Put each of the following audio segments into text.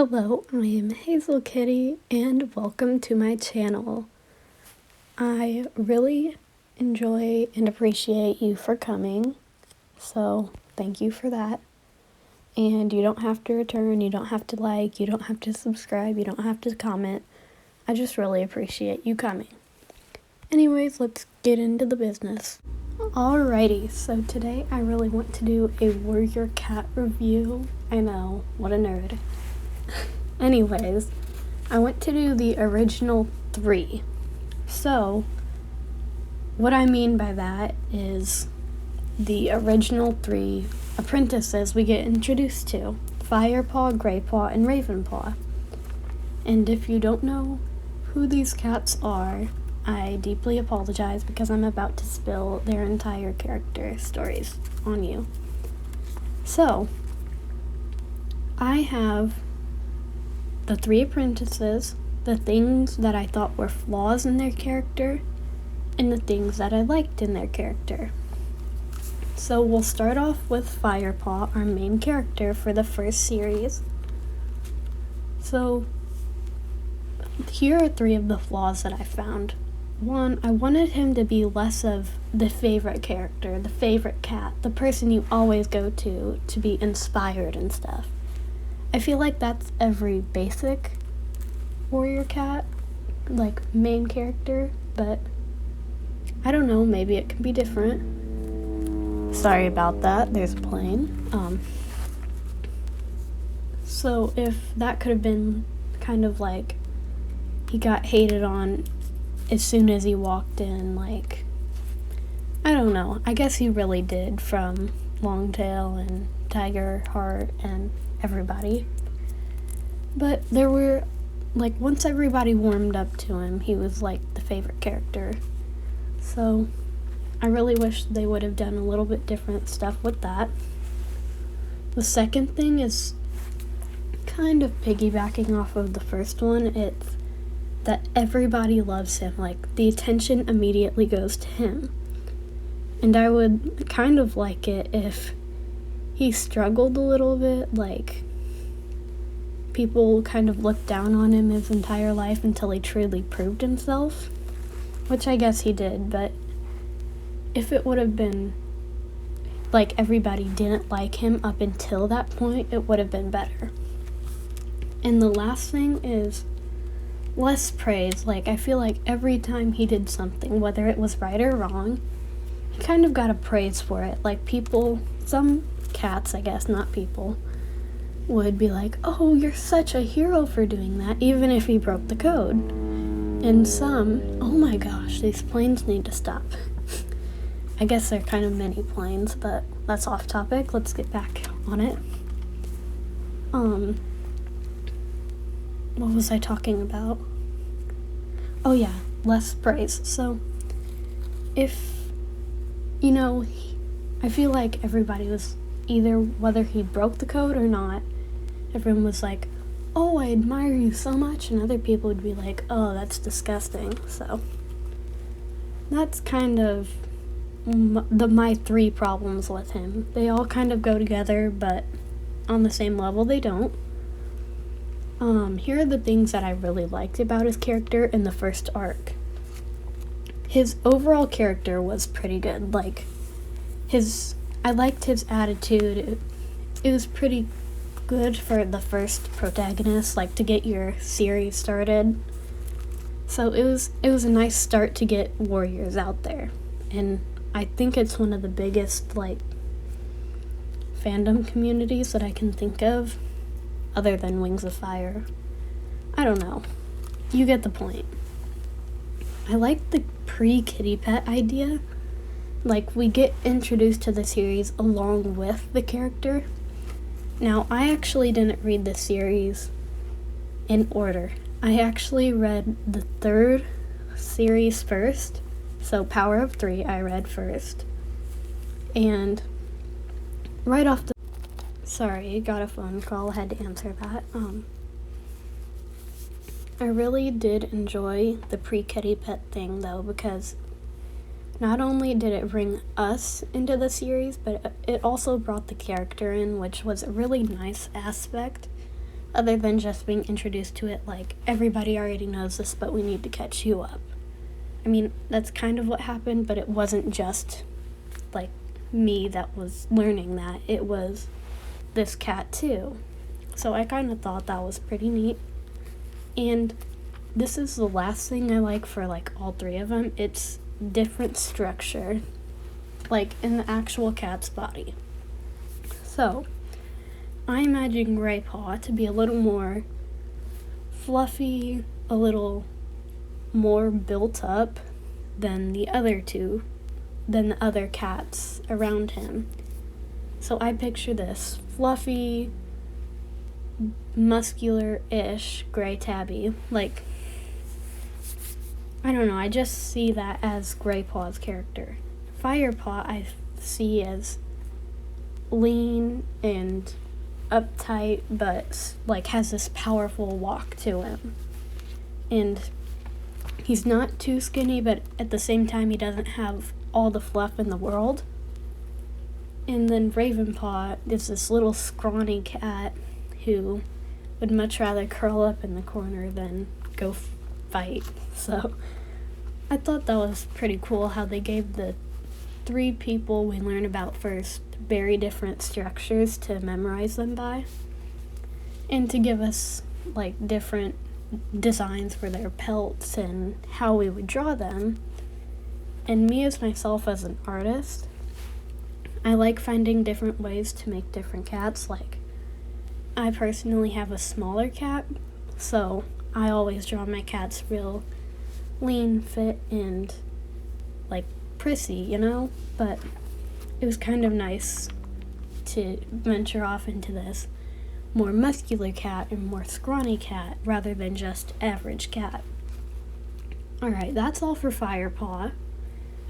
Hello, I am Hazel Kitty and welcome to my channel. I really enjoy and appreciate you for coming, so thank you for that. And you don't have to return, you don't have to like, you don't have to subscribe, you don't have to comment. I just really appreciate you coming. Anyways, let's get into the business. Alrighty, so today I really want to do a warrior cat review. I know, what a nerd. Anyways, I want to do the original 3. So, what I mean by that is the original 3 apprentices we get introduced to: Firepaw, Greypaw, and Ravenpaw. And if you don't know who these cats are, I deeply apologize because I'm about to spill their entire character stories on you. So, I have the 3 apprentices, the things that I thought were flaws in their character, and the things that I liked in their character. So we'll start off with Firepaw, our main character for the first series. So here are 3 of the flaws that I found. 1, I wanted him to be less of the favorite character, the favorite cat, the person you always go to be inspired and stuff. I feel like that's every basic warrior cat, like main character, but I don't know, maybe it can be different. Sorry about that, there's a plane. So if that could have been kind of like he got hated on as soon as he walked in, like, I don't know, I guess he really did from Longtail and Tiger Heart and everybody. But there were, like, once everybody warmed up to him, he was like the favorite character. So I really wish they would have done a little bit different stuff with that. The second thing is kind of piggybacking off of the first one. It's that everybody loves him, like the attention immediately goes to him. And I would kind of like it if he struggled a little bit, like people kind of looked down on him his entire life until he truly proved himself, which I guess he did, but if it would have been like everybody didn't like him up until that point, it would have been better. And the last thing is less praise. Like, I feel like every time he did something, whether it was right or wrong, he kind of got a praise for it. Like, people, some cats, I guess, not people, would be like, oh, you're such a hero for doing that, even if he broke the code. And some, oh my gosh, these planes need to stop. I guess they're kind of mini planes, but that's off topic. Let's get back on it. What was I talking about? Oh yeah, less praise. So, if, you know, I feel like everybody was either, whether he broke the code or not, everyone was like, oh, I admire you so much, and other people would be like, oh, that's disgusting. So that's kind of my 3 problems with him. They all kind of go together, but on the same level they don't. Here are the things that I really liked about his character in the first arc. His overall character was pretty good. Like, I liked his attitude. It was pretty good for the first protagonist, like, to get your series started. So it was a nice start to get warriors out there. And I think it's one of the biggest, like, fandom communities that I can think of, other than Wings of Fire. I don't know. You get the point. I like the pre-kitty pet idea. Like, we get introduced to the series along with the character. Now, I actually didn't read the series in order. I actually read the 3rd series first. So Power of 3 I read first. And right off the... Sorry, got a phone call, had to answer that. I really did enjoy the pre-kitty pet thing, though, because not only did it bring us into the series, but it also brought the character in, which was a really nice aspect other than just being introduced to it like, everybody already knows this, but we need to catch you up. I mean, that's kind of what happened, but it wasn't just like me that was learning that. It was this cat too. So I kind of thought that was pretty neat. And this is the last thing I like for like all three of them. It's different structure, like in the actual cat's body. So I imagine Ravenpaw to be a little more fluffy, a little more built up than the other cats around him. So I picture this fluffy, muscular-ish gray tabby. Like, I don't know, I just see that as Graypaw's character. Firepaw I see as lean and uptight, but like has this powerful walk to him. And he's not too skinny, but at the same time he doesn't have all the fluff in the world. And then Ravenpaw is this little scrawny cat who would much rather curl up in the corner than go fight. So I thought that was pretty cool how they gave the three people we learn about first very different structures to memorize them by, and to give us like different designs for their pelts and how we would draw them. And me as myself as an artist, I like finding different ways to make different cats. Like, I personally have a smaller cat, so I always draw my cats real lean, fit, and like prissy, you know? But it was kind of nice to venture off into this more muscular cat and more scrawny cat rather than just average cat. Alright, that's all for Firepaw.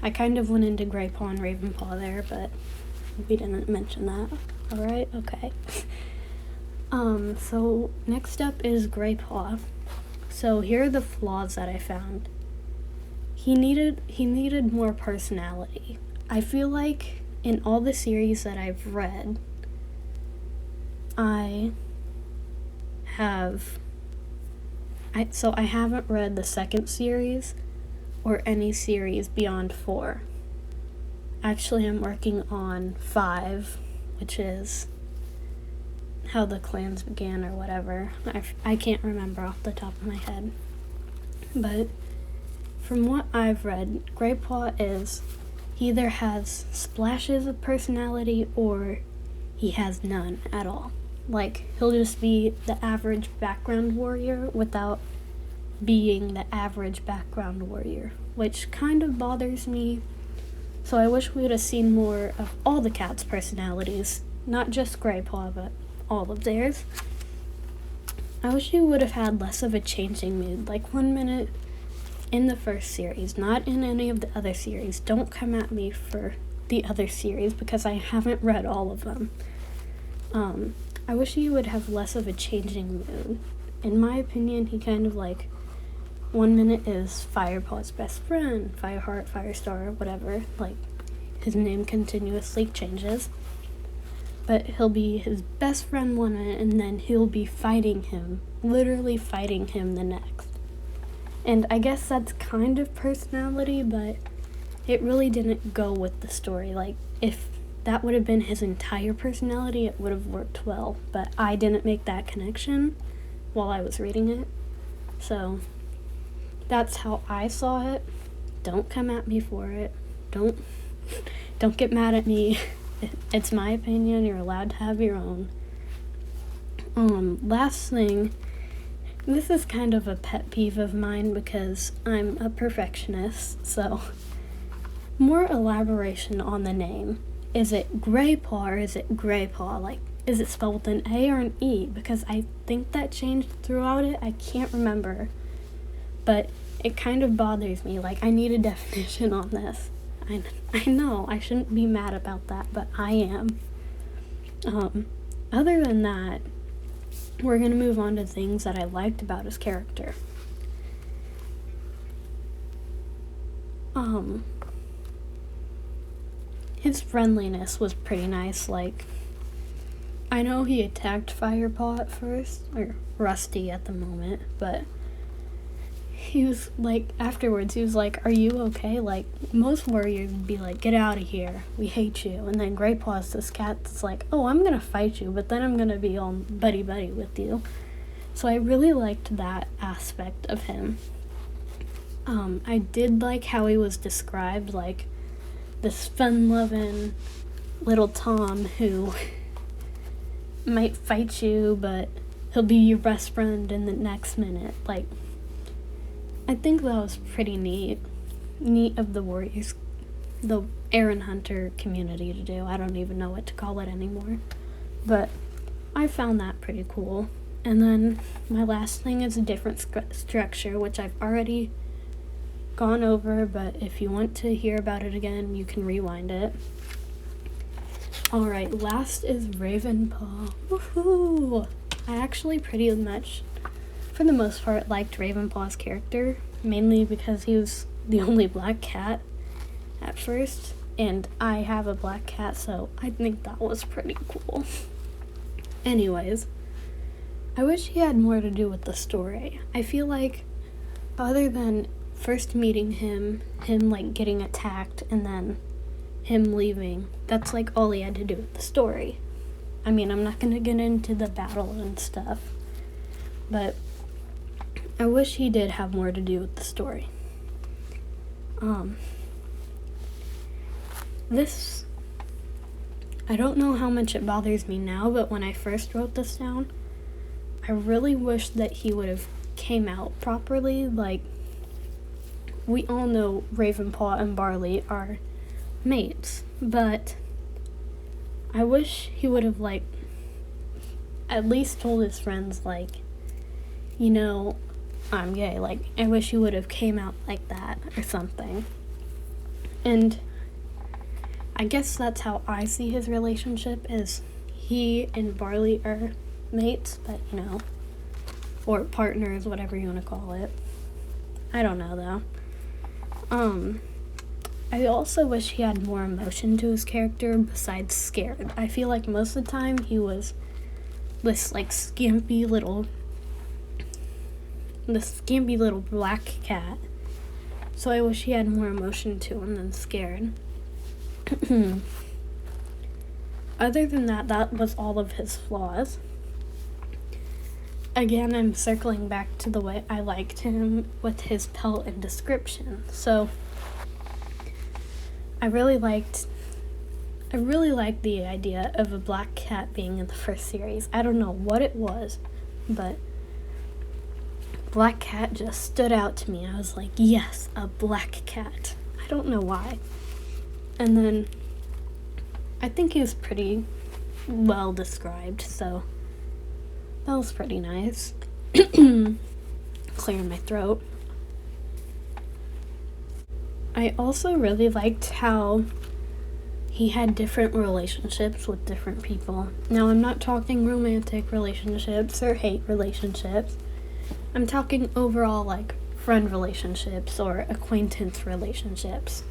I kind of went into Graypaw and Ravenpaw there, but we didn't mention that. Alright, okay. So next up is Graypaw. So here are the flaws that I found. He needed more personality. I feel like in all the series that I've read, I haven't read the second series or any series beyond 4. Actually, I'm working on 5, which is how the clans began or whatever. I can't remember off the top of my head. But from what I've read, Graypaw he either has splashes of personality or he has none at all. Like, he'll just be the average background warrior without being the average background warrior, which kind of bothers me. So I wish we would have seen more of all the cats' personalities, not just Graypaw, but all of theirs. I wish you would have had less of a changing mood, like 1 minute in the first series, not in any of the other series. Don't come at me for the other series because I haven't read all of them. I wish you would have less of a changing mood. In my opinion, he kind of like 1 minute is Firepaw's best friend, Fireheart, Firestar, whatever. Like, his name continuously changes. But he'll be his best friend 1 minute, and then he'll be fighting him, literally fighting him the next. And I guess that's kind of personality, but it really didn't go with the story. Like, if that would have been his entire personality, it would have worked well. But I didn't make that connection while I was reading it. So that's how I saw it. Don't come at me for it. Don't get mad at me. It's my opinion. You're allowed to have your own. Last thing, this is kind of a pet peeve of mine because I'm a perfectionist, so more elaboration on the name. Is it Graypaw or is it Graypaw? Like, is it spelled with an A or an E? Because I think that changed throughout it. I can't remember. But it kind of bothers me. Like, I need a definition on this. I know, I shouldn't be mad about that, but I am. Other than that, we're going to move on to things that I liked about his character. His friendliness was pretty nice. Like, I know he attacked Firepaw at first, or Rusty at the moment, but he was like, afterwards, he was like, "Are you okay?" Like, most warriors would be like, "Get out of here, we hate you." And then Greypaw's this cat that's like, "Oh, I'm gonna fight you, but then I'm gonna be all buddy-buddy with you." So I really liked that aspect of him. I did like how he was described, like, this fun-loving little Tom who might fight you, but he'll be your best friend in the next minute. Like, I think that was pretty neat of the Warriors, the Aaron Hunter community to do. I don't even know what to call it anymore, but I found that pretty cool. And then my last thing is a different structure, which I've already gone over, but if you want to hear about it again, you can rewind it. Alright, last is Ravenpaw. Woohoo! I actually pretty much, for the most part, liked Ravenpaw's character, mainly because he was the only black cat at first, and I have a black cat, so I think that was pretty cool. Anyways, I wish he had more to do with the story. I feel like, other than first meeting him like getting attacked, and then him leaving, that's like all he had to do with the story. I mean, I'm not gonna get into the battle and stuff, but I wish he did have more to do with the story. This, I don't know how much it bothers me now, but when I first wrote this down, I really wish that he would have came out properly. Like, we all know Ravenpaw and Barley are mates, but I wish he would have, like, at least told his friends, like, you know, I'm gay. Like, I wish he would have came out like that or something. And I guess that's how I see his relationship, is he and Barley are mates, but, you know, or partners, whatever you want to call it. I don't know, though. I also wish he had more emotion to his character besides scared. I feel like most of the time he was this, like, skimpy little black cat. So I wish he had more emotion to him than scared. Other than that, that was all of his flaws. Again, I'm circling back to the way I liked him with his pelt and description. So I really liked the idea of a black cat being in the first series. I don't know what it was, but black cat just stood out to me. I was like, yes, a black cat. I don't know why. And then I think he was pretty well described, so that was pretty nice. Clearing my throat. I also really liked how he had different relationships with different people. Now, I'm not talking romantic relationships or hate relationships. I'm talking overall, like, friend relationships or acquaintance relationships.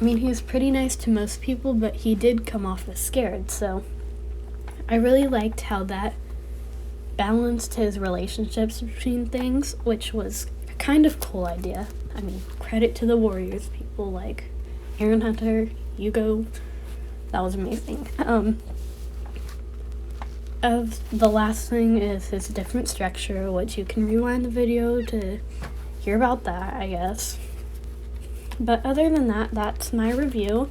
I mean, he was pretty nice to most people, but he did come off as scared, so I really liked how that balanced his relationships between things, which was a kind of cool idea. I mean, credit to the Warriors, people like Aaron Hunter, Hugo, that was amazing. Of the last thing is his different structure, which you can rewind the video to hear about that, I guess. But other than that, that's my review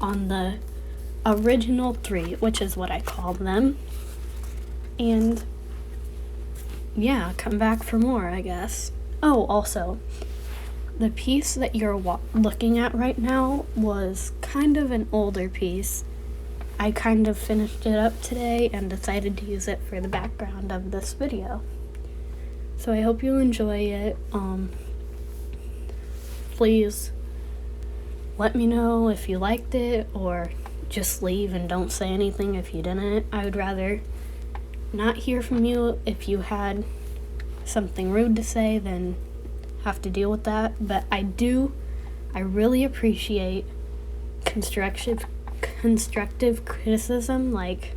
on the original 3, which is what I call them. And yeah, come back for more, I guess. Oh, also, the piece that you're looking at right now was kind of an older piece. I kind of finished it up today and decided to use it for the background of this video. So I hope you enjoy it. Please let me know if you liked it, or just leave and don't say anything if you didn't. I would rather not hear from you if you had something rude to say than have to deal with that. But I really appreciate constructive criticism. Like,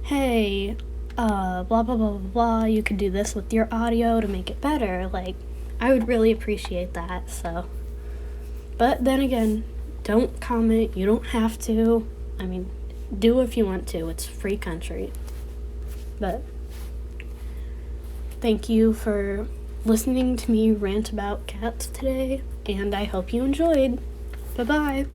hey, blah, blah, blah, blah, blah, you could do this with your audio to make it better. Like, I would really appreciate that, so. But then again, don't comment. You don't have to. I mean, do if you want to. It's free country. But thank you for listening to me rant about cats today, and I hope you enjoyed. Bye-bye.